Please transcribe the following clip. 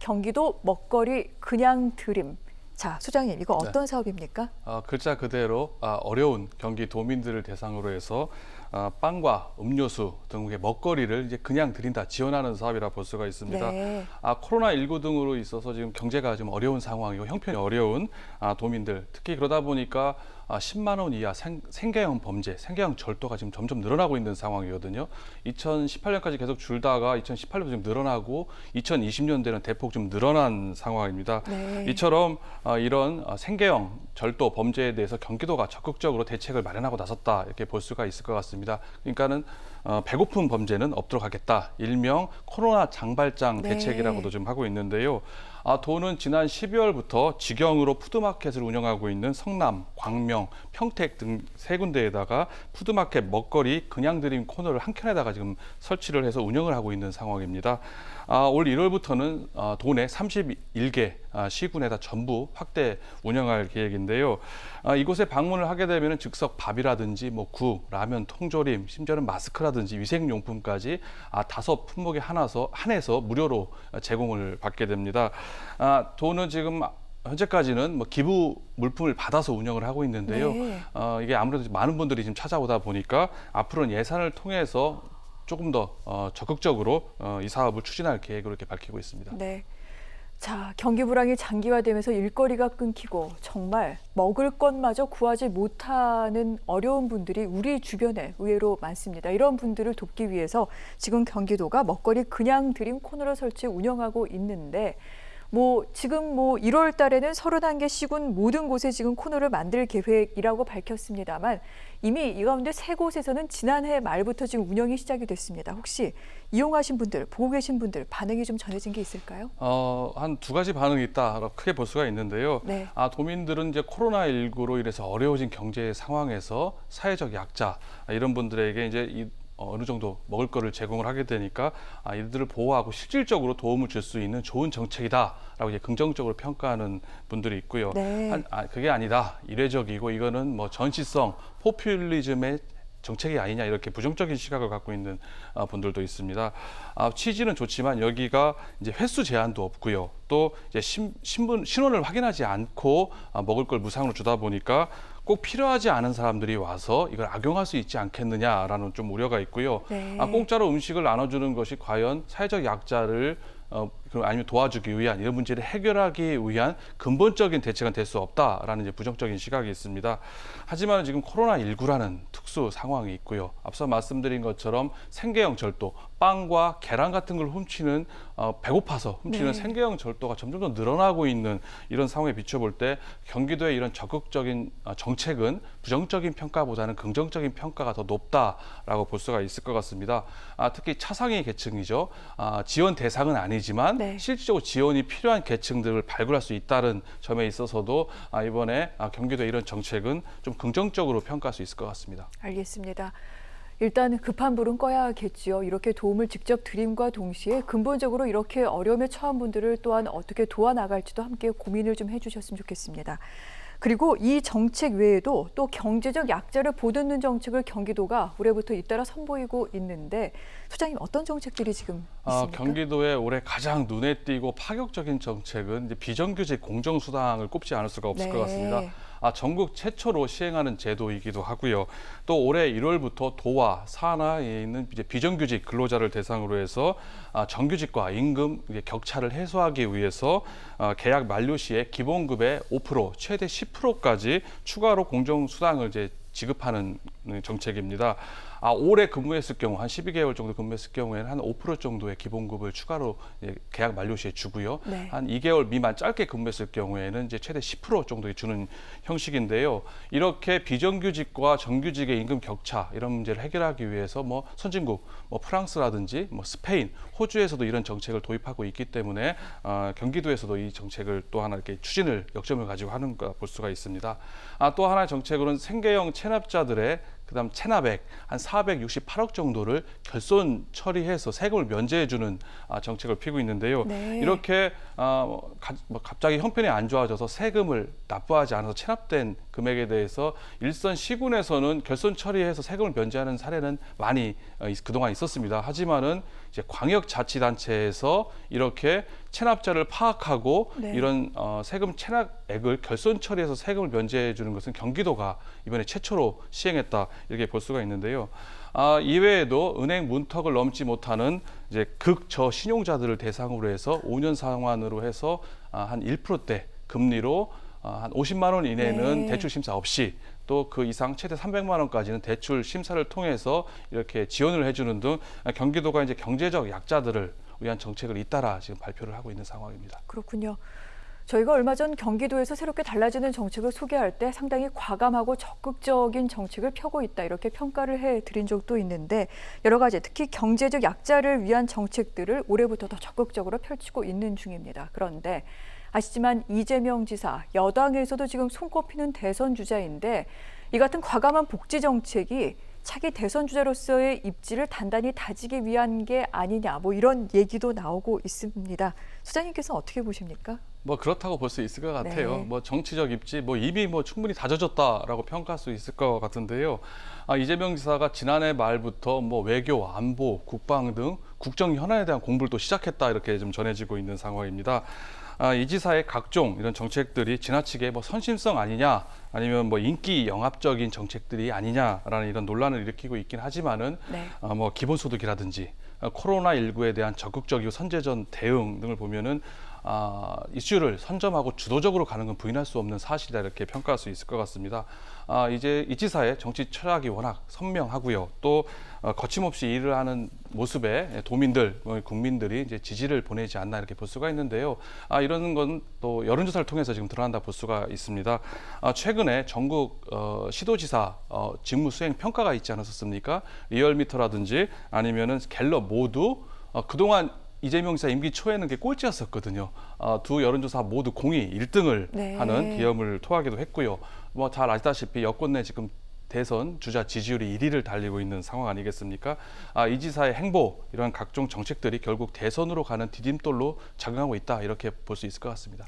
경기도 먹거리 그냥 드림. 자, 소장님, 이거 어떤 사업입니까? 글자 그대로 어려운 경기 도민들을 대상으로 해서 빵과 음료수 등의 먹거리를 이제 그냥 드린다, 지원하는 사업이라 볼 수가 있습니다. 네. 코로나19 등으로 있어서 지금 경제가 좀 어려운 상황이고 형편이 어려운 도민들, 특히 그러다 보니까 10만 원 이하 생계형 범죄, 생계형 절도가 지금 점점 늘어나고 있는 상황이거든요. 2018년까지 계속 줄다가 2018년 좀 늘어나고 2020년대는 대폭 좀 늘어난 상황입니다. 네. 이처럼 이런 생계형 절도 범죄에 대해서 경기도가 적극적으로 대책을 마련하고 나섰다, 이렇게 볼 수가 있을 것 같습니다. 그러니까는 배고픈 범죄는 없도록 하겠다, 일명 코로나 장발장 네. 대책이라고도 좀 하고 있는데요. 도는 지난 12월부터 직영으로 푸드마켓을 운영하고 있는 성남, 광명, 평택 등 세 군데에다가 푸드마켓 먹거리 그냥 드림 코너를 한 켠에다가 지금 설치를 해서 운영을 하고 있는 상황입니다. 올 1월부터는 도내 31개 시군에다 전부 확대 운영할 계획인데요. 이곳에 방문을 하게 되면 즉석 밥이라든지 국, 라면, 통조림, 심지어는 마스크라든지 위생용품까지 5 품목에 한해서 무료로 제공을 받게 됩니다. 도는 지금 현재까지는 기부 물품을 받아서 운영을 하고 있는데요. 네. 이게 아무래도 많은 분들이 지금 찾아오다 보니까 앞으로는 예산을 통해서 조금 더 적극적으로 이 사업을 추진할 계획으로 이렇게 밝히고 있습니다. 네. 자, 경기 불황이 장기화되면서 일거리가 끊기고 정말 먹을 것마저 구하지 못하는 어려운 분들이 우리 주변에 의외로 많습니다. 이런 분들을 돕기 위해서 지금 경기도가 먹거리 그냥 드림 코너를 설치 운영하고 있는데 지금 1월 달에는 31개 시군 모든 곳에 지금 코너를 만들 계획이라고 밝혔습니다만 이미 이 가운데 3곳에서는 지난해 말부터 지금 운영이 시작이 됐습니다. 혹시 이용하신 분들, 보고 계신 분들 반응이 좀 전해진 게 있을까요? 한 2가지 반응이 있다, 크게 볼 수가 있는데요. 네. 도민들은 이제 코로나19로 인해서 어려워진 경제 상황에서 사회적 약자, 이런 분들에게 이제 어느 정도 먹을 거를 제공을 하게 되니까 이들을 보호하고 실질적으로 도움을 줄 수 있는 좋은 정책이다라고 이제 긍정적으로 평가하는 분들이 있고요. 네. 그게 아니다, 이례적이고 이거는 전시성, 포퓰리즘의 정책이 아니냐, 이렇게 부정적인 시각을 갖고 있는 분들도 있습니다. 취지는 좋지만 여기가 이제 횟수 제한도 없고요. 또 이제 신원을 확인하지 않고 먹을 걸 무상으로 주다 보니까 꼭 필요하지 않은 사람들이 와서 이걸 악용할 수 있지 않겠느냐라는 좀 우려가 있고요. 네. 공짜로 음식을 나눠주는 것이 과연 사회적 약자를 아니면 도와주기 위한, 이런 문제를 해결하기 위한 근본적인 대책은 될 수 없다라는 이제 부정적인 시각이 있습니다. 하지만 지금 코로나19라는 특수 상황이 있고요. 앞서 말씀드린 것처럼 생계형 절도, 빵과 계란 같은 걸 훔치는, 배고파서 훔치는 네. 생계형 절도가 점점 더 늘어나고 있는 이런 상황에 비춰볼 때 경기도의 이런 적극적인 정책은 부정적인 평가보다는 긍정적인 평가가 더 높다라고 볼 수가 있을 것 같습니다. 특히 차상위 계층이죠. 지원 대상은 아니지만 네. 실질적으로 지원이 필요한 계층들을 발굴할 수 있다는 점에 있어서도 이번에 경기도의 이런 정책은 좀 긍정적으로 평가할 수 있을 것 같습니다. 알겠습니다. 일단 급한 불은 꺼야겠지요. 이렇게 도움을 직접 드림과 동시에 근본적으로 이렇게 어려움에 처한 분들을 또한 어떻게 도와나갈지도 함께 고민을 좀 해주셨으면 좋겠습니다. 그리고 이 정책 외에도 또 경제적 약자를 보듬는 정책을 경기도가 올해부터 잇따라 선보이고 있는데 소장님, 어떤 정책들이 지금 있습니까? 경기도의 올해 가장 눈에 띄고 파격적인 정책은 이제 비정규직 공정수당을 꼽지 않을 수가 없을 네. 것 같습니다. 전국 최초로 시행하는 제도이기도 하고요. 또 올해 1월부터 도와 산하에 있는 이제 비정규직 근로자를 대상으로 해서 정규직과 임금 격차를 해소하기 위해서 계약 만료 시에 기본급의 5%, 최대 10%까지 추가로 공정수당을 이제 지급하는 정책입니다. 오래 근무했을 경우, 한 12개월 정도 근무했을 경우에는 한 5% 정도의 기본급을 추가로 계약 만료 시에 주고요. 네. 한 2개월 미만 짧게 근무했을 경우에는 이제 최대 10% 정도 주는 형식인데요. 이렇게 비정규직과 정규직의 임금 격차, 이런 문제를 해결하기 위해서 선진국, 프랑스라든지 스페인, 호주에서도 이런 정책을 도입하고 있기 때문에 경기도에서도 이 정책을 또 하나 이렇게 추진을, 역점을 가지고 하는 거 볼 수가 있습니다. 또 하나의 정책으로는 생계형 체납자들의 그다음 체납액 한 468억 정도를 결손 처리해서 세금을 면제해주는 정책을 피고 있는데요. 네. 이렇게 갑자기 형편이 안 좋아져서 세금을 납부하지 않아서 체납된 금액에 대해서 일선 시군에서는 결손 처리해서 세금을 면제하는 사례는 많이 그동안 있었습니다. 하지만은 이제 광역자치단체에서 이렇게 체납자를 파악하고 네. 이런 세금 체납액을 결손 처리해서 세금을 면제해 주는 것은 경기도가 이번에 최초로 시행했다 이렇게 볼 수가 있는데요. 이외에도 은행 문턱을 넘지 못하는 이제 극저 신용자들을 대상으로 해서 5년 상환으로 해서 한 1%대 금리로 한 50만 원 이내는 네. 대출 심사 없이 또 그 이상 최대 300만 원까지는 대출 심사를 통해서 이렇게 지원을 해주는 등 경기도가 이제 경제적 약자들을 위한 정책을 잇따라 지금 발표를 하고 있는 상황입니다. 그렇군요. 저희가 얼마 전 경기도에서 새롭게 달라지는 정책을 소개할 때 상당히 과감하고 적극적인 정책을 펴고 있다 이렇게 평가를 해드린 적도 있는데 여러 가지 특히 경제적 약자를 위한 정책들을 올해부터 더 적극적으로 펼치고 있는 중입니다. 그런데 아시지만 이재명 지사 여당에서도 지금 손꼽히는 대선 주자인데 이 같은 과감한 복지 정책이 차기 대선 주자로서의 입지를 단단히 다지기 위한 게 아니냐 뭐 이런 얘기도 나오고 있습니다. 소장님께서는 어떻게 보십니까? 뭐 그렇다고 볼 수 있을 것 같아요. 네. 뭐 정치적 입지 이미 충분히 다져졌다라고 평가할 수 있을 것 같은데요. 이재명 지사가 지난해 말부터 외교, 안보, 국방 등 국정 현안에 대한 공부를 또 시작했다 이렇게 좀 전해지고 있는 상황입니다. 이 지사의 각종 이런 정책들이 지나치게 선심성 아니냐 아니면 인기 영합적인 정책들이 아니냐라는 이런 논란을 일으키고 있긴 하지만은 네. 기본소득이라든지 코로나19에 대한 적극적이고 선제적 대응 등을 보면은 이슈를 선점하고 주도적으로 가는 건 부인할 수 없는 사실이다 이렇게 평가할 수 있을 것 같습니다. 이제 이 지사의 정치 철학이 워낙 선명하고요. 또 거침없이 일을 하는 모습에 도민들, 국민들이 이제 지지를 보내지 않나 이렇게 볼 수가 있는데요. 이런 건 또 여론조사를 통해서 지금 드러난다 볼 수가 있습니다. 최근에 전국 시도지사 직무 수행 평가가 있지 않았었습니까? 리얼미터라든지 아니면은 갤럽 모두 그동안 이재명 지사 임기 초에는 게 꼴찌였었거든요. 두 여론조사 모두 공이 1등을 네. 하는 기염을 토하기도 했고요. 잘 아시다시피 여권 내 지금 대선 주자 지지율이 1위를 달리고 있는 상황 아니겠습니까? 이 지사의 행보, 이러한 각종 정책들이 결국 대선으로 가는 디딤돌로 작용하고 있다 이렇게 볼 수 있을 것 같습니다.